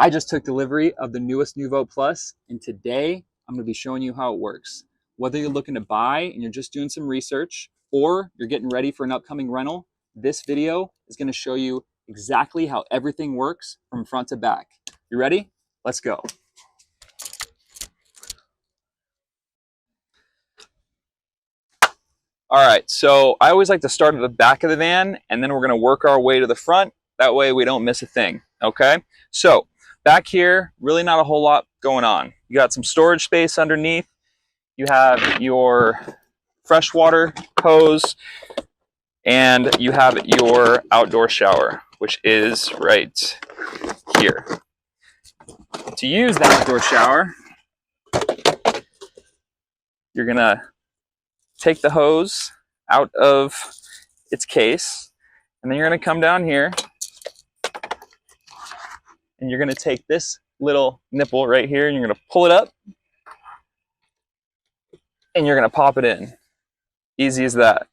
I just took delivery of the newest Noovo Plus, and today I'm going to be showing you how it works. Whether you're looking to buy and you're just doing some research, or you're getting ready for an upcoming rental, this video is going to show you exactly how everything works from front to back. You ready? Let's go. All right, so I always like to start at the back of the van, and then we're going to work our way to the front. That way we don't miss a thing, okay? So back here, really not a whole lot going on. You got some storage space underneath. You have your freshwater hose, and you have your outdoor shower, which is right here. To use the outdoor shower, you're going to take the hose out of its case, and then you're going to come down here and you're going to take this little nipple right here and you're going to pull it up and you're going to pop it in. Easy as that.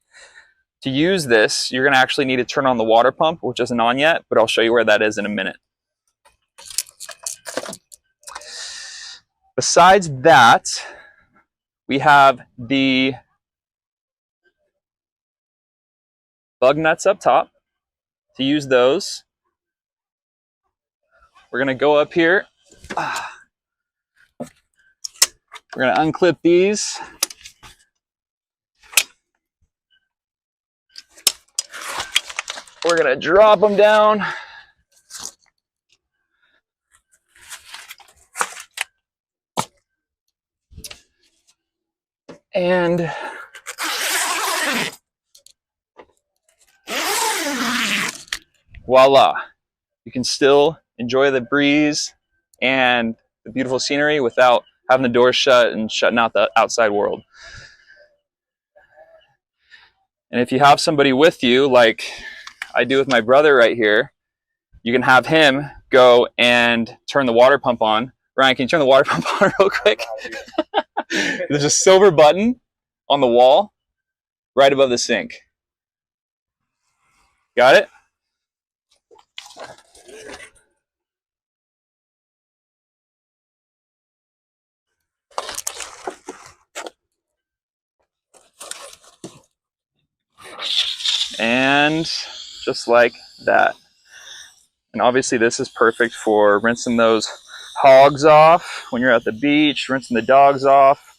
To use this, you're going to actually need to turn on the water pump, which isn't on yet, but I'll show you where that is in a minute. Besides that, we have the bug nuts up top. To use those, we're going to go up here. We're going to unclip these. We're going to drop them down. And voila, you can still enjoy the breeze and the beautiful scenery without having the doors shut and shutting out the outside world. And if you have somebody with you, like I do with my brother right here, you can have him go and turn the water pump on. Ryan, can you turn the water pump on real quick? There's a silver button on the wall right above the sink. Got it? And just like that. And obviously this is perfect for rinsing those hogs off when you're at the beach, rinsing the dogs off,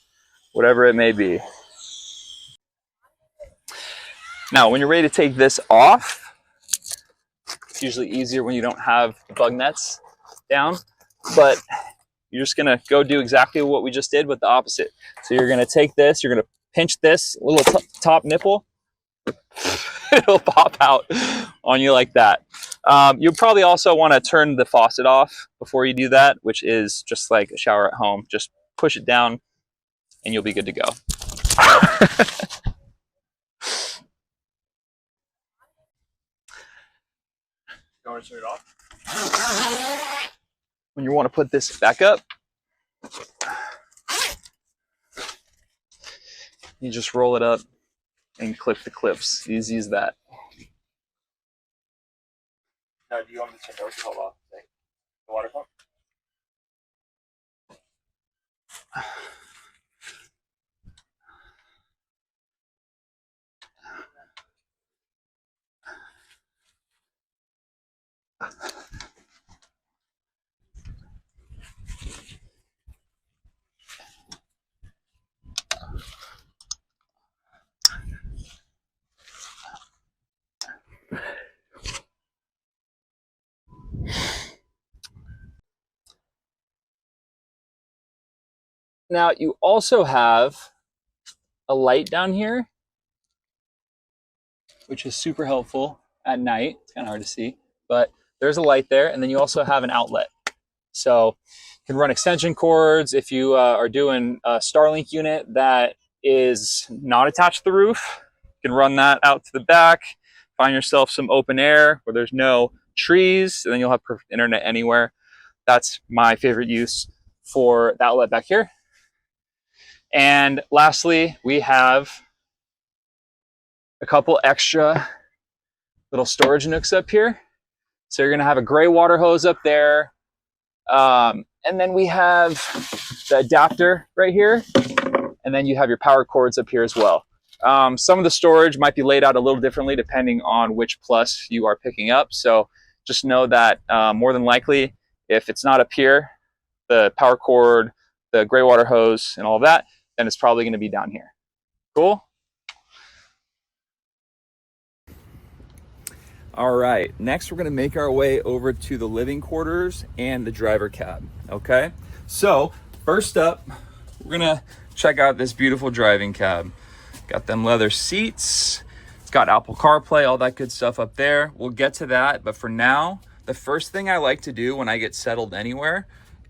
whatever it may be. Now, when you're ready to take this off, it's usually easier when you don't have bug nets down, but you're just gonna go do exactly what we just did, but the opposite. So you're gonna take this, you're gonna pinch this little top nipple, it'll pop out on you like that. You'll probably also want to turn the faucet off before you do that, which is just like a shower at home. Just push it down and you'll be good to go. You want to turn it off? When you want to put this back up, you just roll it up and clip the clips. Easy as that. Now, do you want me to turn the off? The water pump? Now, you also have a light down here, which is super helpful at night. It's kind of hard to see, but there's a light there. And then you also have an outlet. So you can run extension cords. If you are doing a Starlink unit that is not attached to the roof, you can run that out to the back, find yourself some open air where there's no trees, and then you'll have perfect internet anywhere. That's my favorite use for the outlet back here. And lastly, we have a couple extra little storage nooks up here. So you're gonna have a gray water hose up there, And then we have the adapter right here. And then you have your power cords up here as well. Some of the storage might be laid out a little differently depending on which Plus you are picking up. So just know that more than likely, if it's not up here, the power cord, the gray water hose, and all of that, then it's probably going to be down here. Cool? All right, next we're gonna make our way over to the living quarters and the driver cab, okay? So first up, we're gonna check out this beautiful driving cab. Got them leather seats, it's got Apple CarPlay, all that good stuff up there. We'll get to that, but for now, the first thing I like to do when I get settled anywhere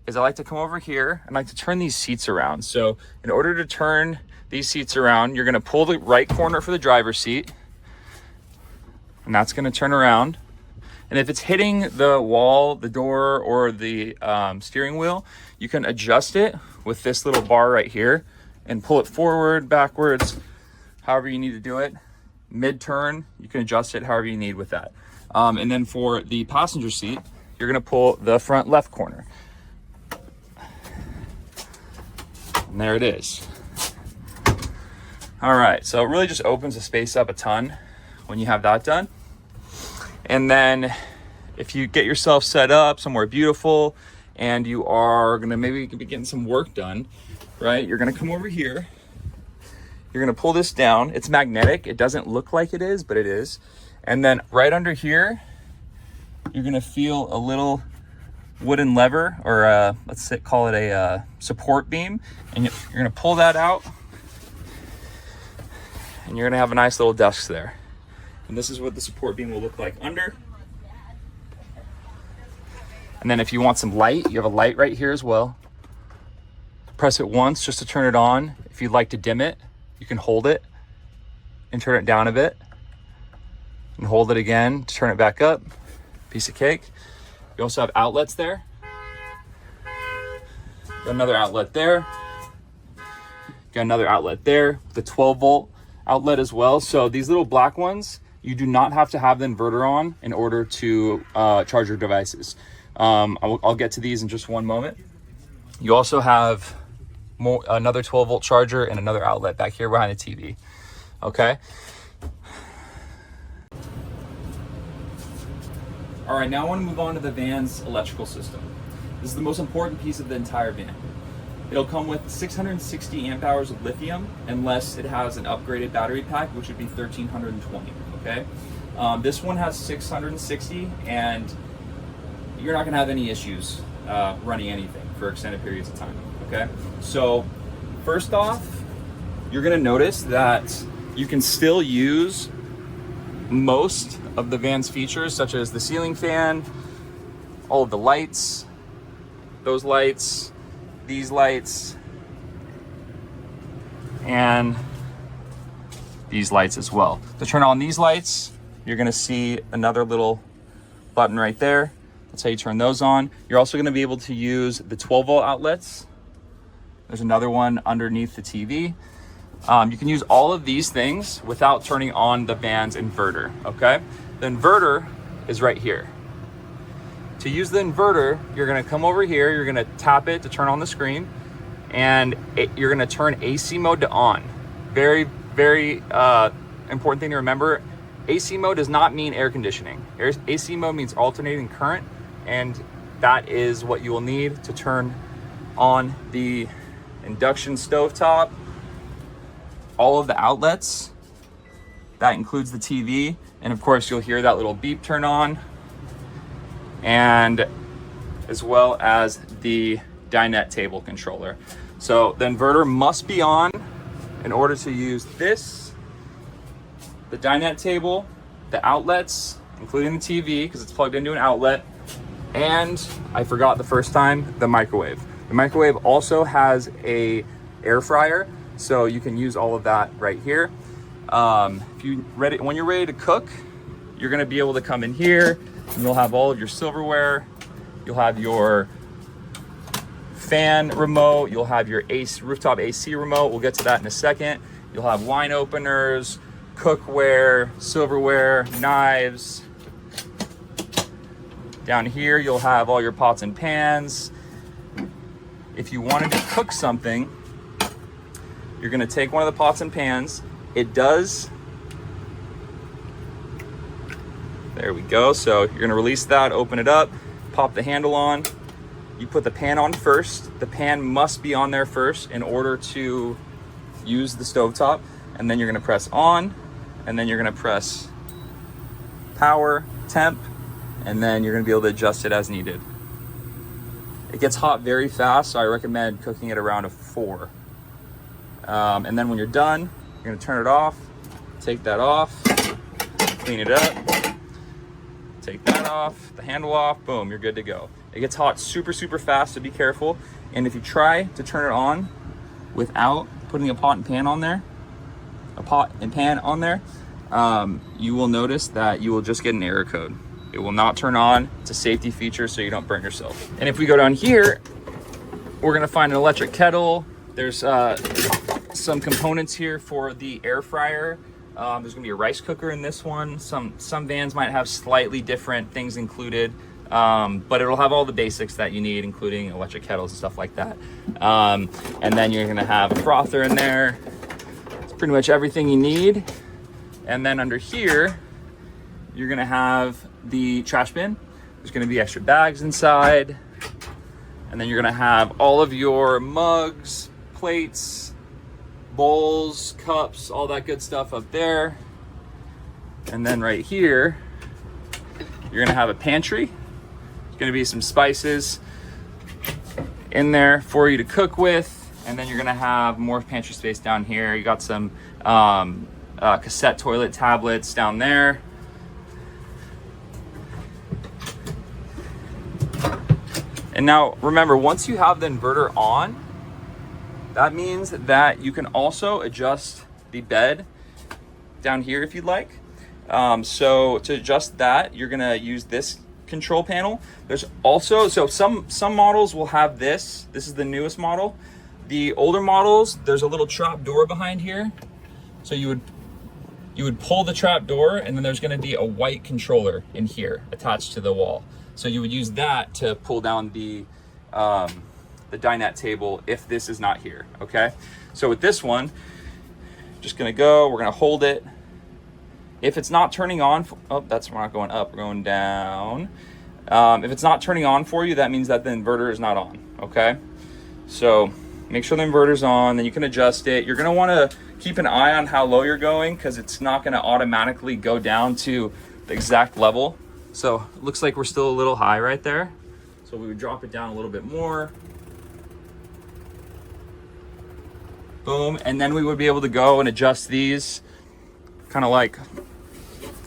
is I like to come over here and I like to turn these seats around. So in order to turn these seats around, you're gonna pull the right corner for the driver's seat, and that's going to turn around. And if it's hitting the wall, the door, or the steering wheel, you can adjust it with this little bar right here and pull it forward, backwards, however you need to do it. Mid-turn, you can adjust it however you need with that. And then for the passenger seat, you're going to pull the front left corner. And there it is. All right, so it really just opens the space up a ton when you have that done. And then if you get yourself set up somewhere beautiful and you are gonna maybe be getting some work done, right? You're gonna come over here, you're gonna pull this down. It's magnetic, it doesn't look like it is, but it is. And then right under here, you're gonna feel a little wooden lever, or call it a support beam. And you're gonna pull that out and you're gonna have a nice little desk there. And this is what the support beam will look like under. And then if you want some light, you have a light right here as well. Press it once just to turn it on. If you'd like to dim it, you can hold it and turn it down a bit. And hold it again to turn it back up. Piece of cake. You also have outlets there. Got another outlet there. Got another outlet there. The 12-volt outlet as well. So these little black ones, you do not have to have the inverter on in order to charge your devices. I'll get to these in just one moment. You also have another 12-volt charger and another outlet back here behind the TV. Okay. All right, now I want to move on to the van's electrical system. This is the most important piece of the entire van. It'll come with 660 amp hours of lithium, unless it has an upgraded battery pack, which would be 1320. Okay, this one has 660, and you're not going to have any issues running anything for extended periods of time. Okay, so first off, you're going to notice that you can still use most of the van's features, such as the ceiling fan, all of the lights, those lights, these lights, and these lights as well. To turn on these lights, you're gonna see another little button right there. That's how you turn those on. You're also gonna be able to use the 12-volt outlets. There's another one underneath the TV. You can use all of these things without turning on the van's inverter, okay? The inverter is right here. To use the inverter, you're gonna come over here, you're gonna tap it to turn on the screen, and you're gonna turn AC mode to on. Very, very important thing to remember. AC mode does not mean air conditioning. AC mode means alternating current, and that is what you will need to turn on the induction stovetop. All of the outlets, that includes the TV, and of course you'll hear that little beep turn on, and as well as the dinette table controller. So the inverter must be on in order to use this, the dinette table, the outlets, including the TV because it's plugged into an outlet, and I forgot the first time, the microwave. The microwave also has a air fryer, so you can use all of that right here. When you're ready to cook, you're gonna be able to come in here and you'll have all of your silverware. You'll have your fan remote. You'll have your rooftop AC remote. We'll get to that in a second. You'll have wine openers, cookware, silverware, knives, Down here, you'll have all your pots and pans. If you wanted to cook something, you're gonna take one of the pots and pans. It does, there we go. So you're gonna release that, open it up, pop the handle on. You put the pan on first. The pan must be on there first in order to use the stovetop. And then you're gonna press on, and then you're gonna press power, temp, and then you're gonna be able to adjust it as needed. It gets hot very fast, so I recommend cooking it around a 4. And then when you're done, you're gonna turn it off, take that off, clean it up, take that off, the handle off, boom, you're good to go. It gets hot super, super fast, so be careful. And if you try to turn it on without putting a pot and pan on there, you will notice that you will just get an error code. It will not turn on. It's a safety feature so you don't burn yourself. And if we go down here, we're gonna find an electric kettle. There's some components here for the air fryer. There's gonna be a rice cooker in this one. Some vans might have slightly different things included, but it'll have all the basics that you need, including electric kettles and stuff like that. And then you're gonna have a frother in there. It's pretty much everything you need. And then under here, you're gonna have the trash bin. There's gonna be extra bags inside. And then you're gonna have all of your mugs, plates, bowls, cups, all that good stuff up there. And then right here, you're gonna have a pantry. There's gonna be some spices in there for you to cook with. And then you're gonna have more pantry space down here. You got some cassette toilet tablets down there. And now remember, once you have the inverter on, that means that you can also adjust the bed down here if you'd like. So to adjust that, you're gonna use this control panel. There's also, so some models will have this. This is the newest model. The older models, there's a little trap door behind here. So you would pull the trap door, and then there's gonna be a white controller in here attached to the wall. So you would use that to pull down the dinette table if this is not here, okay? So with this one, just gonna go, we're gonna hold it. If it's not turning on, oh, we're not going up, we're going down. If it's not turning on for you, that means that the inverter is not on, okay? So make sure the inverter's on, then you can adjust it. You're gonna wanna keep an eye on how low you're going, because it's not gonna automatically go down to the exact level. So it looks like we're still a little high right there. So we would drop it down a little bit more. Boom, and then we would be able to go and adjust these kind of like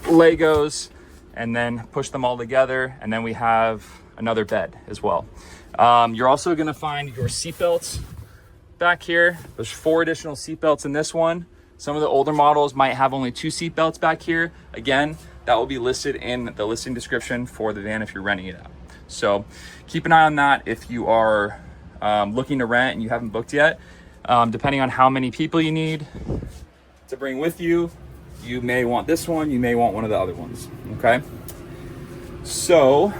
Legos, and then push them all together, and then we have another bed as well. You're also gonna find your seat belts back here. There's 4 additional seat belts in this one. Some of the older models might have only 2 seat belts back here. Again, that will be listed in the listing description for the van if you're renting it out. So keep an eye on that if you are looking to rent and you haven't booked yet. Depending on how many people you need to bring with you, you may want this one, you may want one of the other ones, okay? So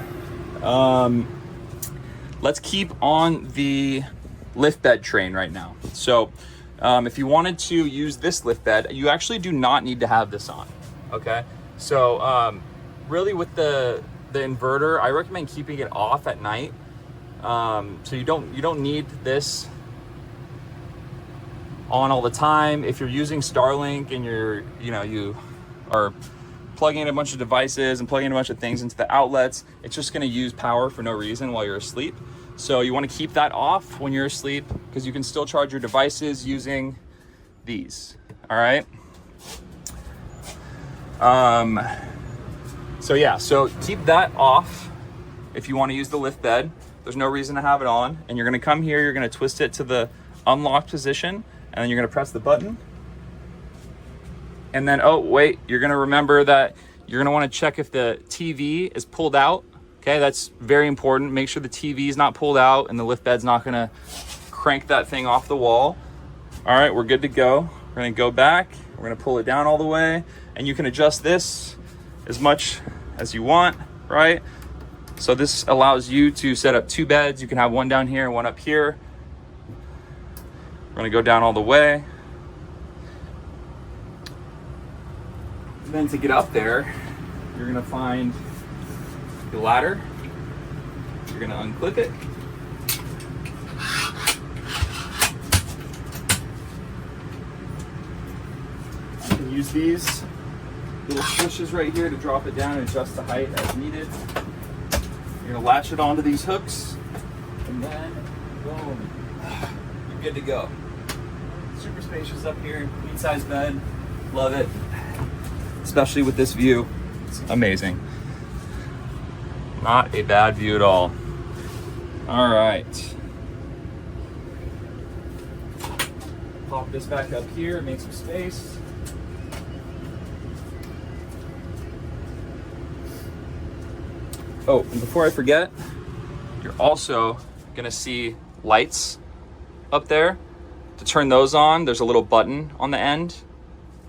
let's keep on the lift bed train right now. So if you wanted to use this lift bed, you actually do not need to have this on, okay? So really with the inverter, I recommend keeping it off at night. So you don't need this on all the time. If you're using Starlink and you are plugging in a bunch of devices and plugging in a bunch of things into the outlets, it's just gonna use power for no reason while you're asleep. So you wanna keep that off when you're asleep, because you can still charge your devices using these, all right? So keep that off if you wanna use the lift bed. There's no reason to have it on. And you're gonna come here, you're gonna twist it to the unlock position, and then you're gonna press the button. And then, oh wait, you're gonna remember that you're gonna wanna check if the TV is pulled out. Okay, that's very important. Make sure the TV is not pulled out and the lift bed's not gonna crank that thing off the wall. All right, we're good to go. We're gonna go back, we're gonna pull it down all the way, and you can adjust this as much as you want, right? So this allows you to set up 2 beds. You can have one down here, one up here. We're gonna go down all the way. And then to get up there, you're gonna find the ladder. You're gonna unclip it. You can use these little pushes right here to drop it down and adjust the height as needed. You're gonna latch it onto these hooks, and then boom, you're good to go. Super spacious up here, queen size bed, love it. Especially with this view, it's amazing. Not a bad view at all. All right. Pop this back up here, make some space. Oh, and before I forget, you're also gonna see lights up there. To turn those on, there's a little button on the end.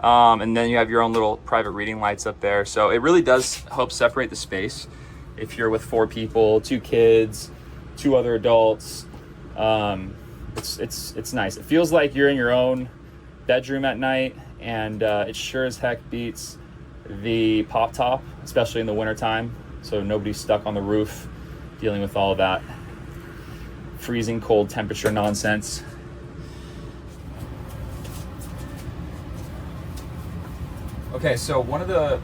And then you have your own little private reading lights up there. So it really does help separate the space. If you're with 4 people, 2 kids, 2 other adults, it's nice. It feels like you're in your own bedroom at night, and it sure as heck beats the pop top, especially in the wintertime. So nobody's stuck on the roof dealing with all of that freezing cold temperature nonsense. Okay, so one of the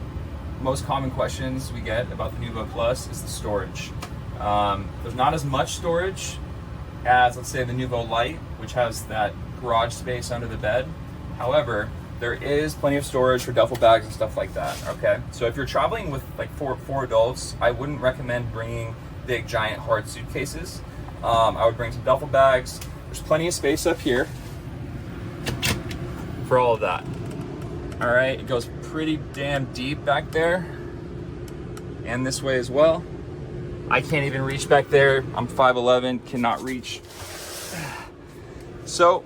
most common questions we get about the Noovo Plus is the storage. There's not as much storage as, let's say, the Noovo Lite, which has that garage space under the bed. However, there is plenty of storage for duffel bags and stuff like that, okay? So if you're traveling with like four adults, I wouldn't recommend bringing big, giant, hard suitcases. I would bring some duffel bags. There's plenty of space up here for all of that. All right, it goes pretty damn deep back there, and this way as well. I can't even reach back there. I'm 5'11", cannot reach. So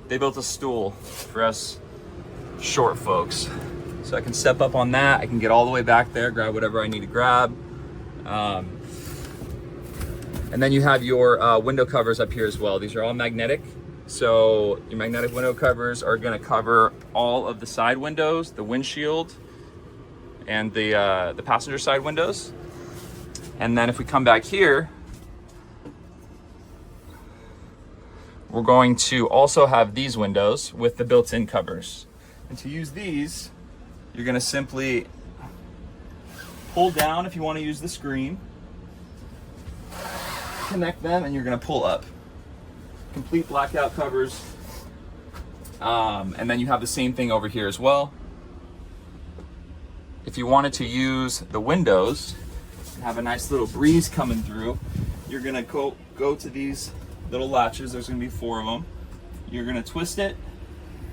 they built a stool for us short folks. So I can step up on that. I can get all the way back there, grab whatever I need to grab. And then you have your window covers up here as well. These are all magnetic. So your magnetic window covers are gonna cover all of the side windows, the windshield, and the passenger side windows. And then if we come back here, we're going to also have these windows with the built-in covers. And to use these, you're gonna simply pull down if you wanna use the screen, connect them, and you're gonna pull up. Complete blackout covers. And then you have the same thing over here as well. If you wanted to use the windows and have a nice little breeze coming through, you're gonna go to these little latches. There's gonna be 4 of them. You're gonna twist it.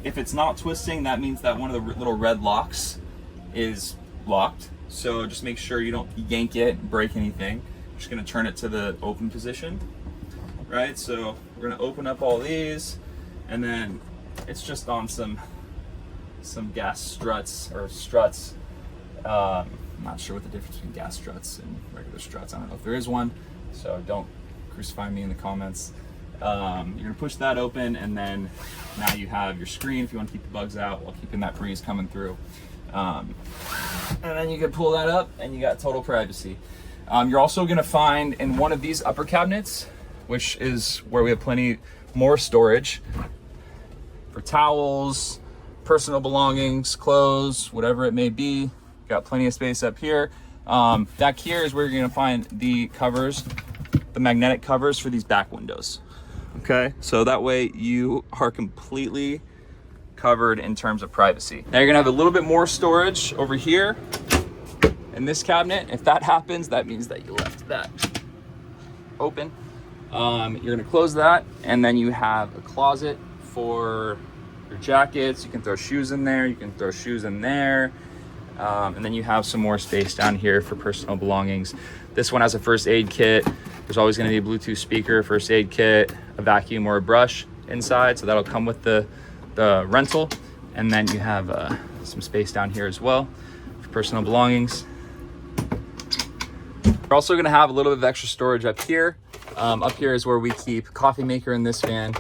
If it's not twisting, that means that one of the little red locks is locked. So just make sure you don't yank it and break anything. I'm just gonna turn it to the open position. Right, so we're gonna open up all these, and then it's just on some gas struts or struts. I'm not sure what the difference between gas struts and regular struts. I don't know if there is one, so don't crucify me in the comments. You're gonna push that open, and then now you have your screen if you want to keep the bugs out while keeping that breeze coming through. And then you can pull that up, and you got total privacy. You're also gonna find in one of these upper cabinets, which is where we have plenty more storage for towels, personal belongings, clothes, whatever it may be. Got plenty of space up here. Back here is where you're gonna find the covers, the magnetic covers for these back windows. Okay, so that way you are completely covered in terms of privacy. Now you're gonna have a little bit more storage over here in this cabinet. If that happens, that means that you left that open. You're gonna close that, and then you have a closet for your jackets. You can throw shoes in there, you can throw shoes in there. And then you have some more space down here for personal belongings. This one has a first aid kit. There's always gonna be a Bluetooth speaker, first aid kit, a vacuum or a brush inside, so that'll come with the rental. And then you have some space down here as well for personal belongings. We're also gonna have a little bit of extra storage up here. Up here is where we keep coffee maker in this van.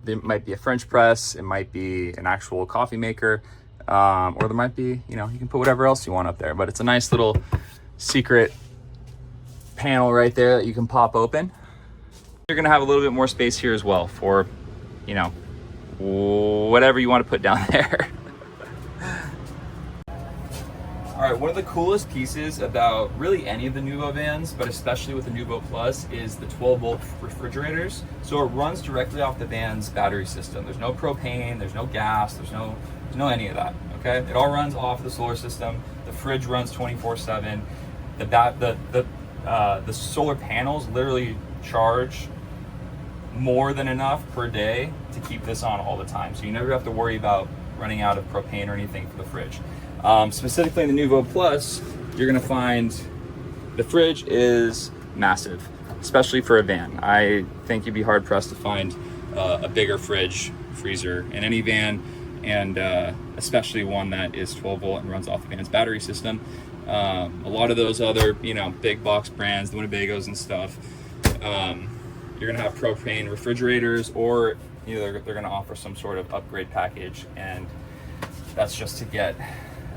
There might be a French press, it might be an actual coffee maker, or there might be, you know, you can put whatever else you want up there, but it's a nice little secret panel right there that you can pop open. You're gonna have a little bit more space here as well for, you know, whatever you want to put down there. All right, one of the coolest pieces about really any of the Noovo vans, but especially with the Noovo Plus, is the 12-volt refrigerators. So it runs directly off the van's battery system. There's no propane, there's no gas, there's no any of that, okay? It all runs off the solar system. The fridge runs 24/7. The solar panels literally charge more than enough per day to keep this on all the time. So you never have to worry about running out of propane or anything for the fridge. Specifically in the Noovo Plus, you're gonna find the fridge is massive, especially for a van. I think you'd be hard pressed to find a bigger freezer in any van, and especially one that is 12 volt and runs off the van's battery system. A lot of those other, you know, big box brands, the Winnebagos and stuff, you're gonna have propane refrigerators, or either they're gonna offer some sort of upgrade package, and that's just to get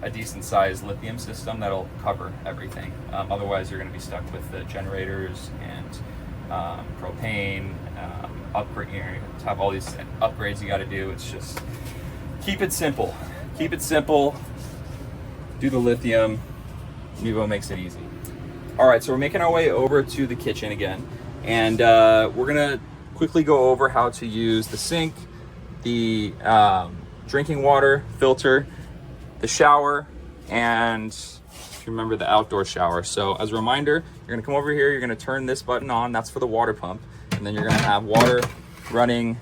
a decent sized lithium system that'll cover everything. Otherwise, you're going to be stuck with the generators and propane, upgrade. You have all these upgrades you got to do. It's just keep it simple. Keep it simple. Do the lithium. Noovo makes it easy. All right, so we're making our way over to the kitchen again, and we're gonna quickly go over how to use the sink, the drinking water filter, the shower, and if you remember, the outdoor shower. So as a reminder, you're gonna come over here, you're gonna turn this button on, that's for the water pump, and then you're gonna have water running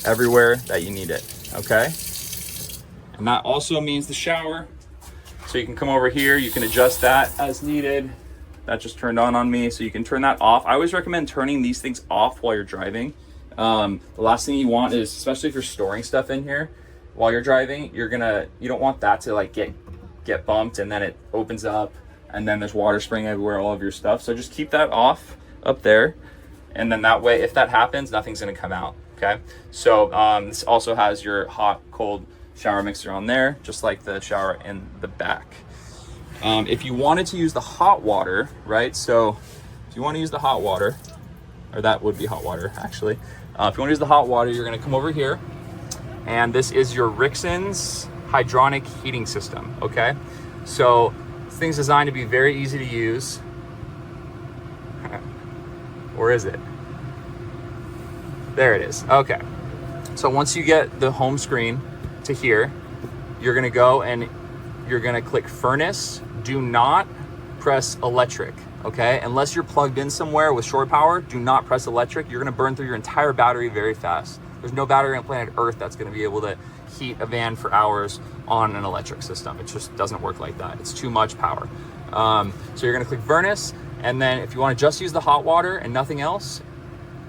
everywhere that you need it, okay? And that also means the shower. So you can come over here, you can adjust that as needed. That just turned on me, so you can turn that off. I always recommend turning these things off while you're driving. The last thing you want is, especially if you're storing stuff in here, while you're driving, you don't want that to like get bumped and then it opens up and then there's water spraying everywhere, all of your stuff. So just keep that off up there. And then that way, if that happens, nothing's gonna come out, okay? So this also has your hot, cold shower mixer on there, just like the shower in the back. If you wanted to use the hot water, right? So if you wanna use the hot water, or that would be hot water actually. If you wanna use the hot water, you're gonna come over here, and this is your Rixon's hydronic heating system, okay? So this thing's designed to be very easy to use. Or is it? There it is, okay. So once you get the home screen to here, you're gonna go and you're gonna click furnace. Do not press electric, okay? Unless you're plugged in somewhere with shore power, do not press electric. You're gonna burn through your entire battery very fast. There's no battery on planet Earth that's gonna be able to heat a van for hours on an electric system. It just doesn't work like that. It's too much power. So you're gonna click furnace, and then if you wanna just use the hot water and nothing else,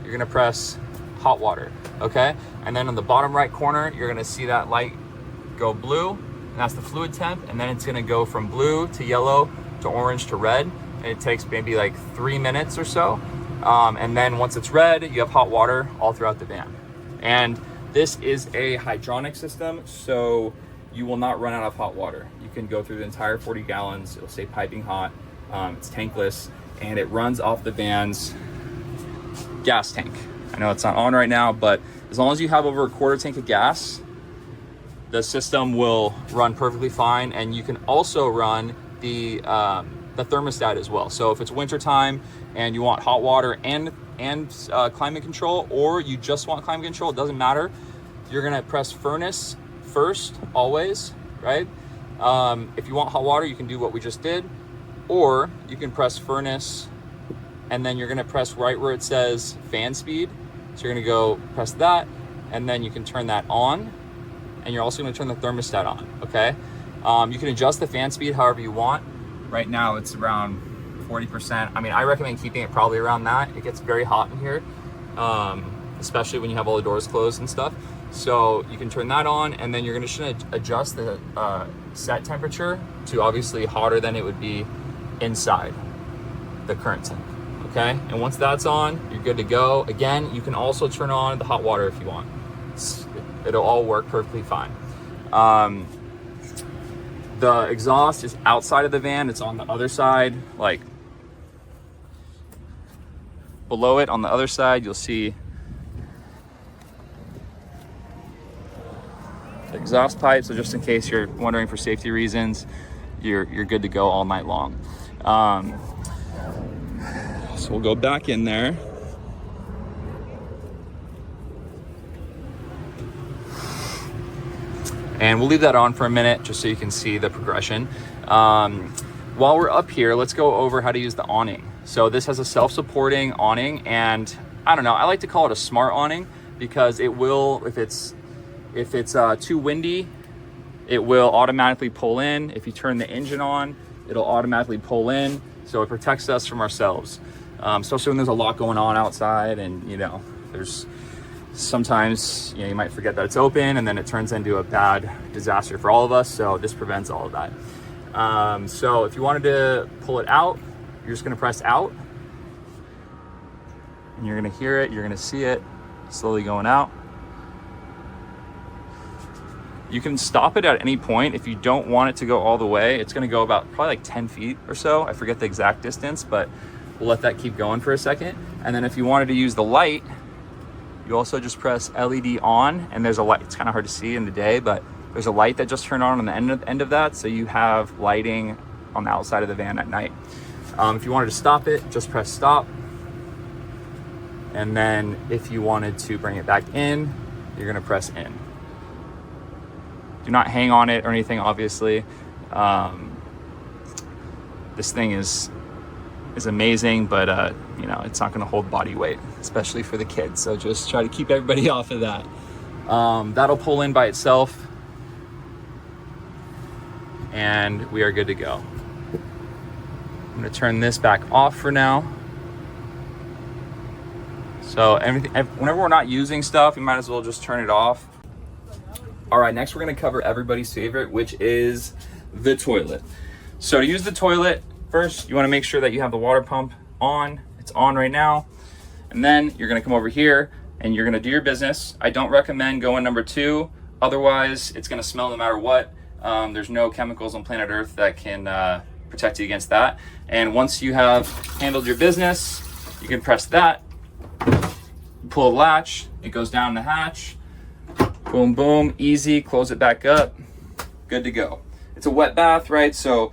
you're gonna press hot water, okay? And then on the bottom right corner, you're gonna see that light go blue, and that's the fluid temp, and then it's gonna go from blue to yellow to orange to red, and it takes maybe like 3 minutes or so. And then once it's red, you have hot water all throughout the van. And this is a hydronic system, so you will not run out of hot water. You can go through the entire 40 gallons. It'll stay piping hot. It's tankless, and it runs off the van's gas tank. I know it's not on right now, but as long as you have over a quarter tank of gas, the system will run perfectly fine. And you can also run the thermostat as well. So if it's wintertime and you want hot water and climate control, or you just want climate control, it doesn't matter. You're gonna press furnace first, always, right? If you want hot water, you can do what we just did, or you can press furnace, and then you're gonna press right where it says fan speed. So you're gonna go press that, and then you can turn that on, and you're also gonna turn the thermostat on, okay? You can adjust the fan speed however you want. Right now it's around 40%. I mean, I recommend keeping it probably around that. It gets very hot in here, especially when you have all the doors closed and stuff. So you can turn that on, and then you're just gonna adjust the set temperature to obviously hotter than it would be inside, the current tank, okay? And once that's on, you're good to go. Again, you can also turn on the hot water if you want. It'll all work perfectly fine. The exhaust is outside of the van. It's on the other side, like below it on the other side, you'll see the exhaust pipe. So just in case you're wondering, for safety reasons, you're good to go all night long. So we'll go back in there. And we'll leave that on for a minute just so you can see the progression. While we're up here, let's go over how to use the awning. So this has a self-supporting awning, and I don't know, I like to call it a smart awning because it will, if it's too windy, it will automatically pull in. If you turn the engine on, it'll automatically pull in. So it protects us from ourselves, especially when there's a lot going on outside, and you know, there's sometimes, you know, you might forget that it's open and then it turns into a bad disaster for all of us. So this prevents all of that. So if you wanted to pull it out, you're just gonna press out and you're gonna hear it, you're gonna see it slowly going out. You can stop it at any point. If you don't want it to go all the way, it's gonna go about probably like 10 feet or so. I forget the exact distance, but we'll let that keep going for a second. And then if you wanted to use the light, you also just press LED on, and there's a light. It's kind of hard to see in the day, but there's a light that just turned on the end of that. So you have lighting on the outside of the van at night. If you wanted to stop it, just press stop. And then if you wanted to bring it back in, you're gonna press in. Do not hang on it or anything, obviously. This thing is amazing, but you know, it's not gonna hold body weight, especially for the kids. So just try to keep everybody off of that. That'll pull in by itself, and we are good to go. I'm gonna turn this back off for now. So whenever we're not using stuff, we might as well just turn it off. All right, next we're gonna cover everybody's favorite, which is the toilet. So to use the toilet, first, you wanna make sure that you have the water pump on. It's on right now. And then you're gonna come over here and you're gonna do your business. I don't recommend going number 2. Otherwise, it's gonna smell no matter what. There's no chemicals on planet Earth that can protect you against that. And once you have handled your business, you can press that, pull a latch, it goes down the hatch, boom, boom, easy, close it back up, good to go. It's a wet bath, right? So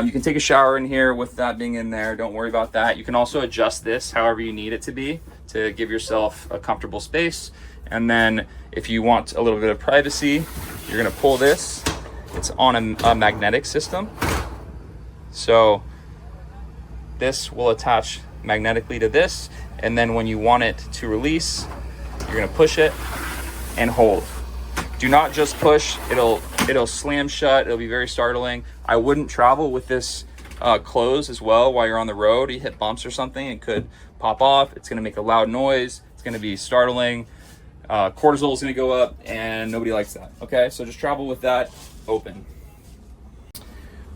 you can take a shower in here with that being in there. Don't worry about that. You can also adjust this however you need it to be to give yourself a comfortable space. And then if you want a little bit of privacy, you're gonna pull this. It's on a magnetic system. So this will attach magnetically to this. And then when you want it to release, you're gonna push it and hold. Do not just push, it'll slam shut. It'll be very startling. I wouldn't travel with this closed as well while you're on the road. You hit bumps or something, it could pop off. It's gonna make a loud noise. It's gonna be startling. Cortisol is gonna go up and nobody likes that, okay? So just travel with that open.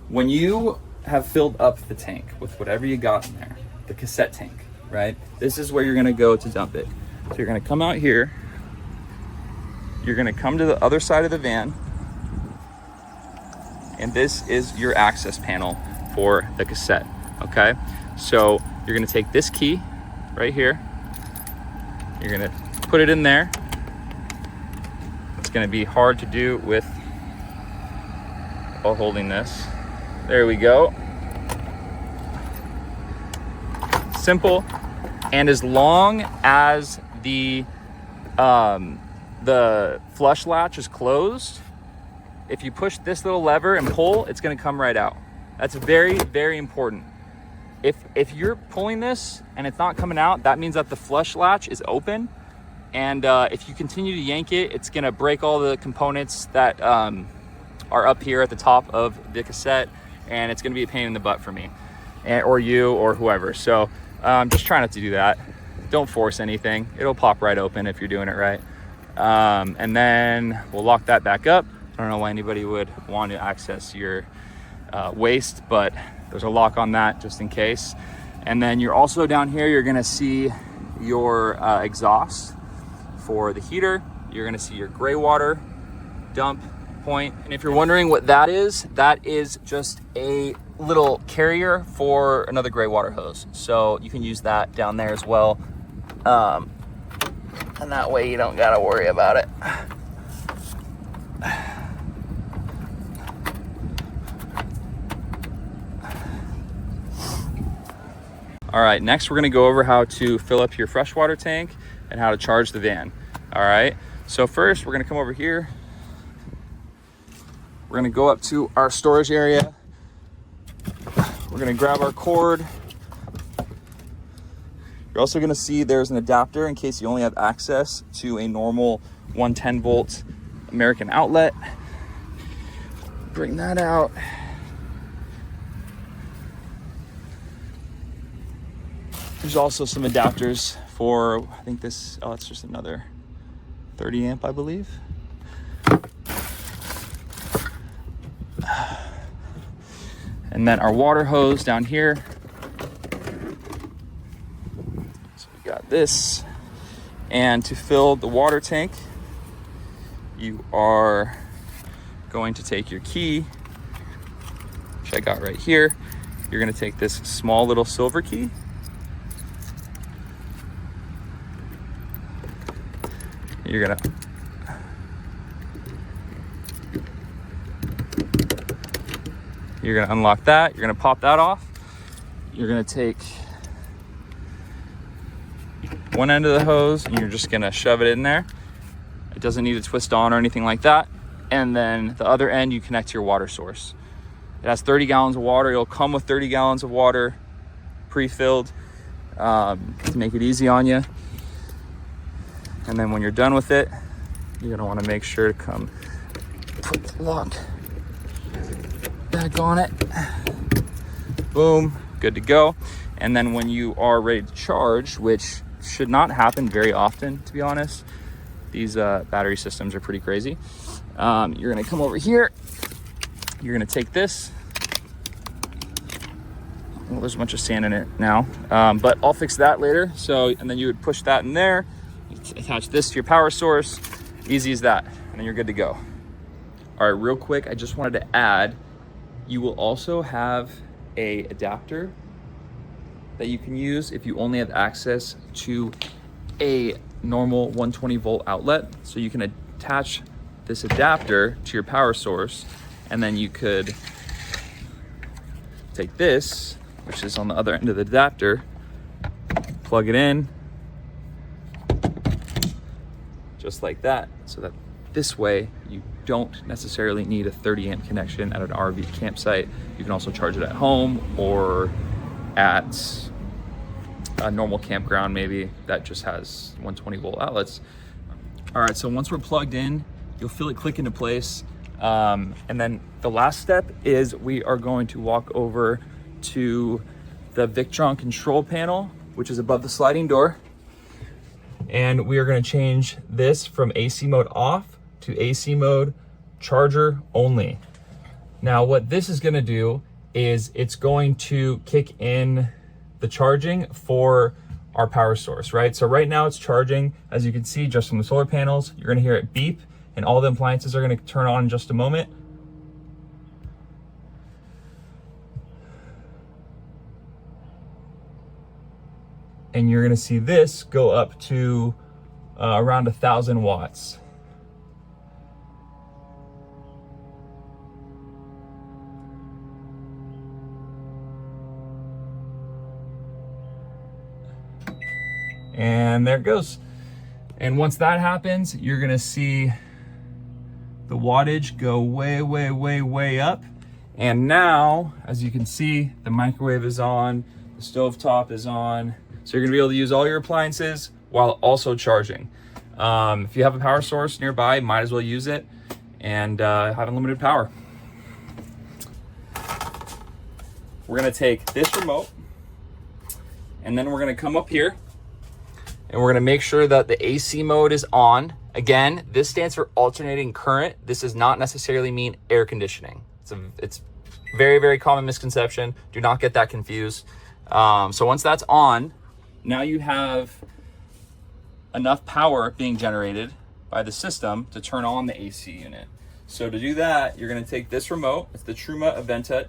When you have filled up the tank with whatever you got in there, the cassette tank, right? This is where you're gonna go to dump it. So you're gonna come out here, you're gonna come to the other side of the van, and this is your access panel for the cassette, okay? So you're gonna take this key right here, you're gonna put it in there. It's gonna be hard to do with while holding this. There we go. Simple. And as long as the flush latch is closed, if you push this little lever and pull, it's gonna come right out. That's very, very important. If you're pulling this and it's not coming out, that means that the flush latch is open. And if you continue to yank it, it's gonna break all the components that are up here at the top of the cassette, and it's gonna be a pain in the butt for me, or you, or whoever. So just try not to do that. Don't force anything. It'll pop right open if you're doing it right. And then we'll lock that back up. I don't know why anybody would want to access your waste, but there's a lock on that just in case. And then you're also down here, you're gonna see your exhaust for the heater. You're gonna see your gray water dump point. And if you're wondering what that is just a little carrier for another gray water hose. So you can use that down there as well. And that way you don't gotta worry about it. All right, next we're gonna go over how to fill up your freshwater tank and how to charge the van. All right, so first we're gonna come over here. We're gonna go up to our storage area. We're gonna grab our cord. You're also gonna see there's an adapter in case you only have access to a normal 110 volt American outlet. Bring that out. There's also some adapters for, I think this, oh, it's just another 30 amp, I believe. And then our water hose down here. So we got this. And to fill the water tank, you are going to take your key, which I got right here. You're gonna take this small little silver key. You're gonna unlock that. You're gonna pop that off. You're gonna take one end of the hose and you're just gonna shove it in there. It doesn't need to twist on or anything like that. And then the other end you connect to your water source. It has 30 gallons of water. It'll come with 30 gallons of water pre-filled to make it easy on you. And then when you're done with it, you're gonna wanna make sure to come put the lock back on it. Boom, good to go. And then when you are ready to charge, which should not happen very often, to be honest, these battery systems are pretty crazy. You're gonna come over here, you're gonna take this. Well, there's a bunch of sand in it now, but I'll fix that later. So, and then you would push that in there, attach this to your power source, easy as that, and then you're good to go. All right, real quick, I just wanted to add, you will also have a adapter that you can use if you only have access to a normal 120 volt outlet. So you can attach this adapter to your power source, and then you could take this, which is on the other end of the adapter, plug it in, just like that, so that this way you don't necessarily need a 30 amp connection at an RV campsite. You can also charge it at home or at a normal campground maybe that just has 120 volt outlets. All right, so once we're plugged in, you'll feel it click into place. And then the last step is we are going to walk over to the Victron control panel, which is above the sliding door. And we are gonna change this from AC mode off to AC mode charger only. Now what this is gonna do is it's going to kick in the charging for our power source, right? So right now it's charging, as you can see, just from the solar panels. You're gonna hear it beep and all the appliances are gonna turn on in just a moment. And you're gonna see this go up to around 1,000 watts. And there it goes. And once that happens, you're gonna see the wattage go way, way, way, way up. And now, as you can see, the microwave is on, the stovetop is on. So you're gonna be able to use all your appliances while also charging. If you have a power source nearby, might as well use it and have unlimited power. We're gonna take this remote and then we're gonna come up here and we're gonna make sure that the AC mode is on. Again, this stands for alternating current. This does not necessarily mean air conditioning. It's very, very common misconception. Do not get that confused. So once that's on, now you have enough power being generated by the system to turn on the AC unit. So to do that, you're going to take this remote. It's the Truma Aventa.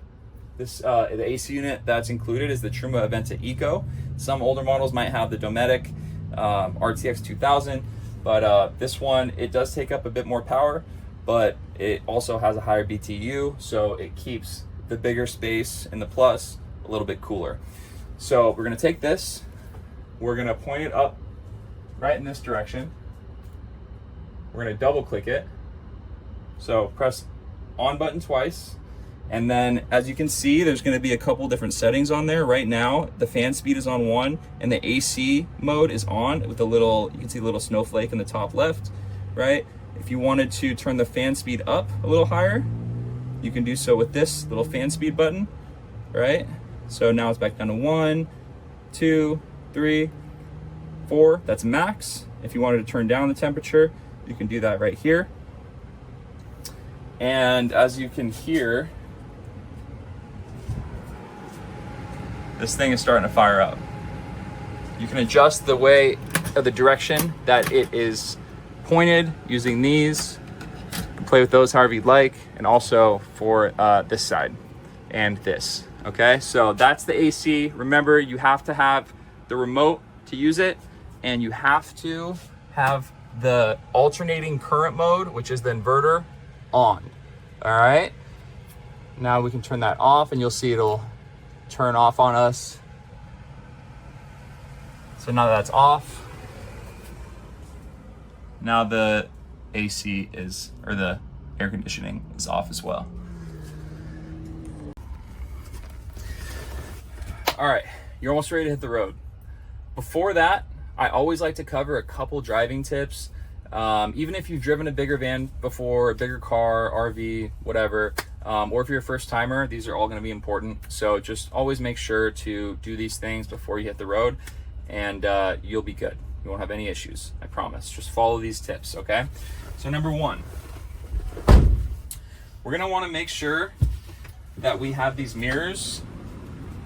This the AC unit that's included is the Truma Aventa Eco. Some older models might have the Dometic RTX 2000, but this one, it does take up a bit more power, but it also has a higher BTU, so it keeps the bigger space in the Plus a little bit cooler. So we're going to take this, we're going to point it up right in this direction. We're going to double click it. So press on button twice. And then as you can see, there's going to be a couple different settings on there. Right now, the fan speed is on 1 and the AC mode is on with the little, you can see a little snowflake in the top left, right? If you wanted to turn the fan speed up a little higher, you can do so with this little fan speed button, right? So now it's back down to 1, 2, 3, 4, that's max. If you wanted to turn down the temperature, you can do that right here. And as you can hear, this thing is starting to fire up. You can adjust the way of the direction that it is pointed using these. You can play with those however you'd like, and also for this side and this. Okay, so that's the AC. Remember, you have to have the remote to use it, and you have to have the alternating current mode, which is the inverter, on. All right, now we can turn that off, and you'll see it'll turn off on us. So now that's off, now the AC is, or the air conditioning is off as well. All right, you're almost ready to hit the road. Before that, I always like to cover a couple driving tips. Even if you've driven a bigger van before, a bigger car, RV, whatever, or if you're a first timer, these are all going to be important. So just always make sure to do these things before you hit the road, and you'll be good. You won't have any issues, I promise. Just follow these tips, okay? So number 1, we're going to want to make sure that we have these mirrors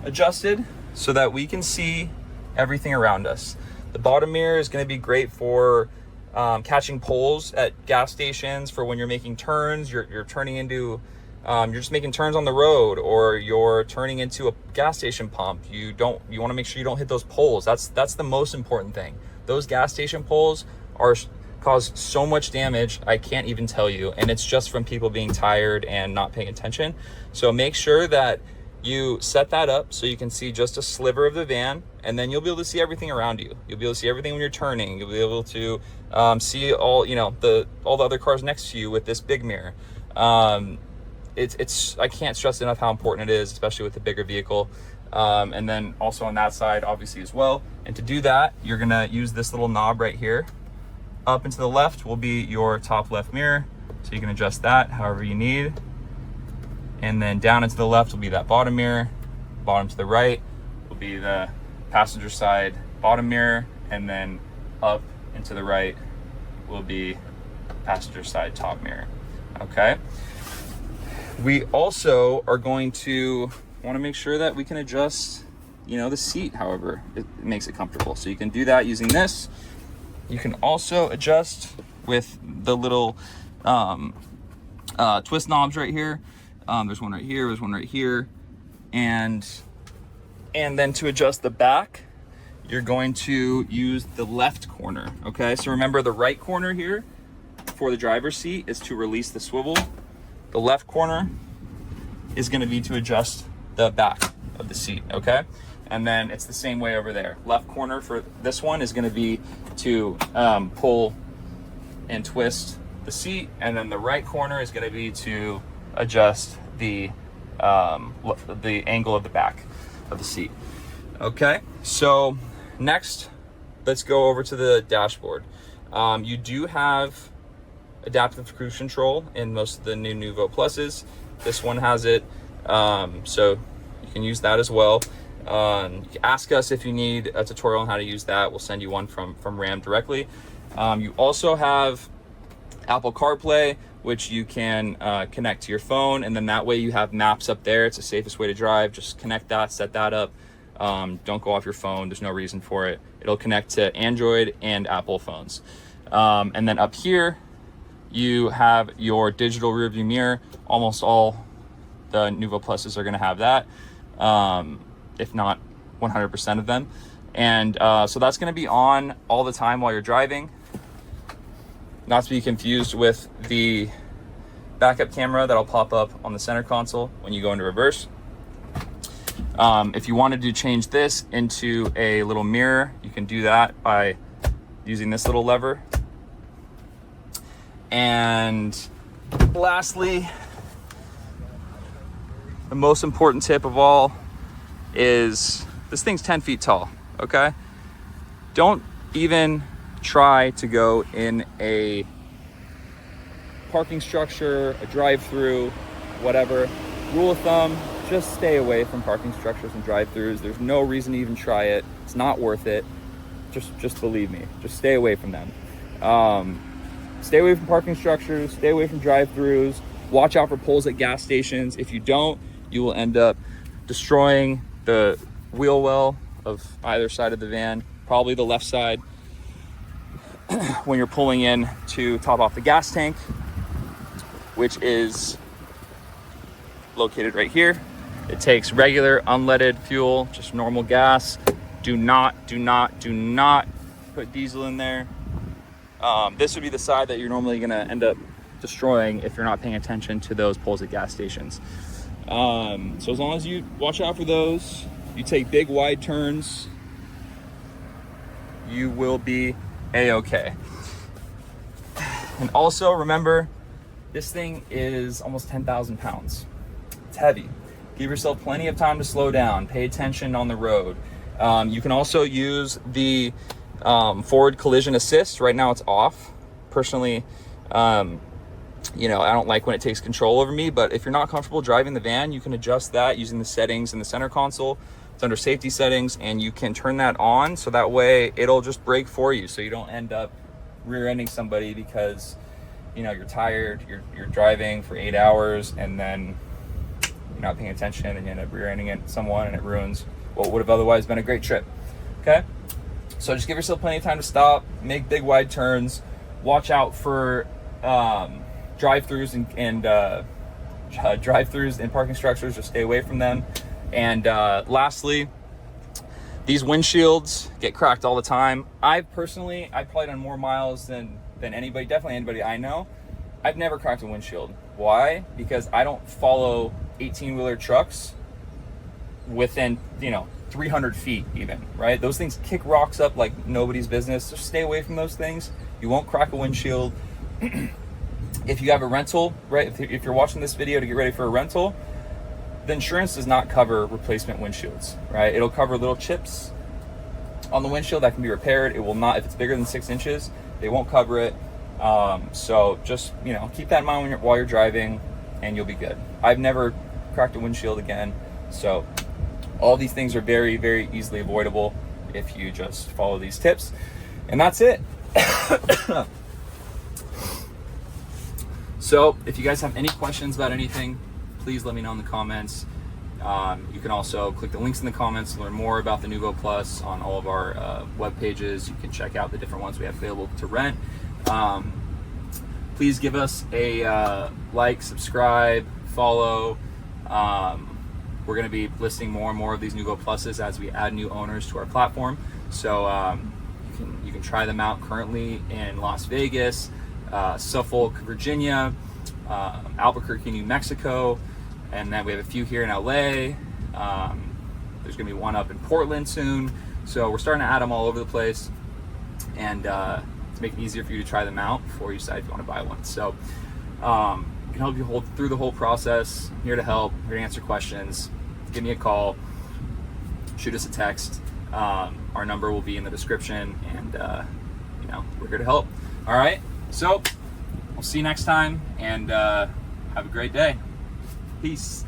adjusted so that we can see everything around us. The bottom mirror is going to be great for catching poles at gas stations, for when you're making turns, you're turning into, you're just making turns on the road, or you're turning into a gas station pump. You want to make sure you don't hit those poles. That's the most important thing. Those gas station poles cause so much damage, I can't even tell you, and it's just from people being tired and not paying attention. So make sure that you set that up so you can see just a sliver of the van, and then you'll be able to see everything around you. You'll be able to see everything when you're turning. You'll be able to see all, all the other cars next to you with this big mirror. It's I can't stress enough how important it is, especially with the bigger vehicle. And then also on that side, obviously, as well. And to do that, you're gonna use this little knob right here. Up and to the left will be your top left mirror, so you can adjust that however you need. And then down and to the left will be that bottom mirror. Bottom to the right will be the passenger side bottom mirror, and then up and to the right will be passenger side top mirror. Okay. We also are going to want to make sure that we can adjust, the seat however it makes it comfortable. So you can do that using this. You can also adjust with the little twist knobs right here. There's one right here, there's one right here. And then to adjust the back, you're going to use the left corner, okay? So remember, the right corner here for the driver's seat is to release the swivel. The left corner is gonna be to adjust the back of the seat, okay? And then it's the same way over there. Left corner for this one is gonna be to pull and twist the seat, and then the right corner is gonna be to adjust the angle of the back of the seat. Okay, so next, let's go over to the dashboard. You do have adaptive cruise control in most of the new Noovo Pluses. This one has it, so you can use that as well. Ask us if you need a tutorial on how to use that. We'll send you one from Ram directly. You also have Apple CarPlay, which you can connect to your phone, and then that way you have maps up there. It's the safest way to drive. Just connect that, set that up. Don't go off your phone. There's no reason for it. It'll connect to Android and Apple phones. And then up here, you have your digital rearview mirror. Almost all the Noovo Pluses are going to have that, if not 100% of them. And so that's going to be on all the time while you're driving. Not to be confused with the backup camera that'll pop up on the center console when you go into reverse. If you wanted to change this into a little mirror, you can do that by using this little lever. And lastly, the most important tip of all is this thing's 10 feet tall, okay? Don't even try to go in a parking structure, a drive-through, whatever. Rule of thumb, just stay away from parking structures and drive-throughs. There's no reason to even try it. It's not worth it. Just believe me, just stay away from them. Stay away from parking structures, stay away from drive-throughs. Watch out for poles at gas stations. If you don't, you will end up destroying the wheel well of either side of the van, probably the left side, when you're pulling in to top off the gas tank, which is located right here. It takes regular unleaded fuel, just normal gas. Do not put diesel in there. This would be the side that you're normally gonna end up destroying if you're not paying attention to those poles at gas stations. So as long as you watch out for those, you take big wide turns, you will be a-okay. And also remember, this thing is almost 10,000 pounds. It's heavy. Give yourself plenty of time to slow down, pay attention on the road. You can also use the forward collision assist. Right now it's off. Personally, you know, I don't like when it takes control over me, but if you're not comfortable driving the van, you can adjust that using the settings in the center console. It's under safety settings, and you can turn that on so that way it'll just brake for you, so you don't end up rear-ending somebody because, you know, you're tired, you're driving for 8 hours, and then you're not paying attention and you end up rear-ending someone, and it ruins what would have otherwise been a great trip. Okay, so just give yourself plenty of time to stop, make big wide turns, watch out for drive-throughs and drive-throughs and parking structures. Just stay away from them. And lastly, these windshields get cracked all the time. I've probably done more miles than anybody, definitely anybody I know. I've never cracked a windshield. Why? Because I don't follow 18-wheeler trucks within, you know, 300 feet even, right? Those things kick rocks up like nobody's business. Just stay away from those things. You won't crack a windshield. If you have a rental, right? If you're watching this video to get ready for a rental, the insurance does not cover replacement windshields, right? It'll cover little chips on the windshield that can be repaired. It will not, if it's bigger than 6 inches, they won't cover it. So just, you know, keep that in mind while you're driving, and you'll be good. I've never cracked a windshield again. So all these things are very, very easily avoidable if you just follow these tips. And that's it. So if you guys have any questions about anything, please let me know in the comments. You can also click the links in the comments to learn more about the Noovo Plus on all of our web pages. You can check out the different ones we have available to rent. Please give us a like, subscribe, follow. We're going to be listing more and more of these Noovo Pluses as we add new owners to our platform. So you can try them out currently in Las Vegas, Suffolk, Virginia, Albuquerque, New Mexico, and then we have a few here in LA. There's gonna be one up in Portland soon. So we're starting to add them all over the place, and to make it easier for you to try them out before you decide if you want to buy one. So can help you hold through the whole process. I'm here to help, here to answer questions. Give me a call, shoot us a text. Our number will be in the description, and you know, we're here to help. All right, so we'll see you next time, and have a great day. Peace.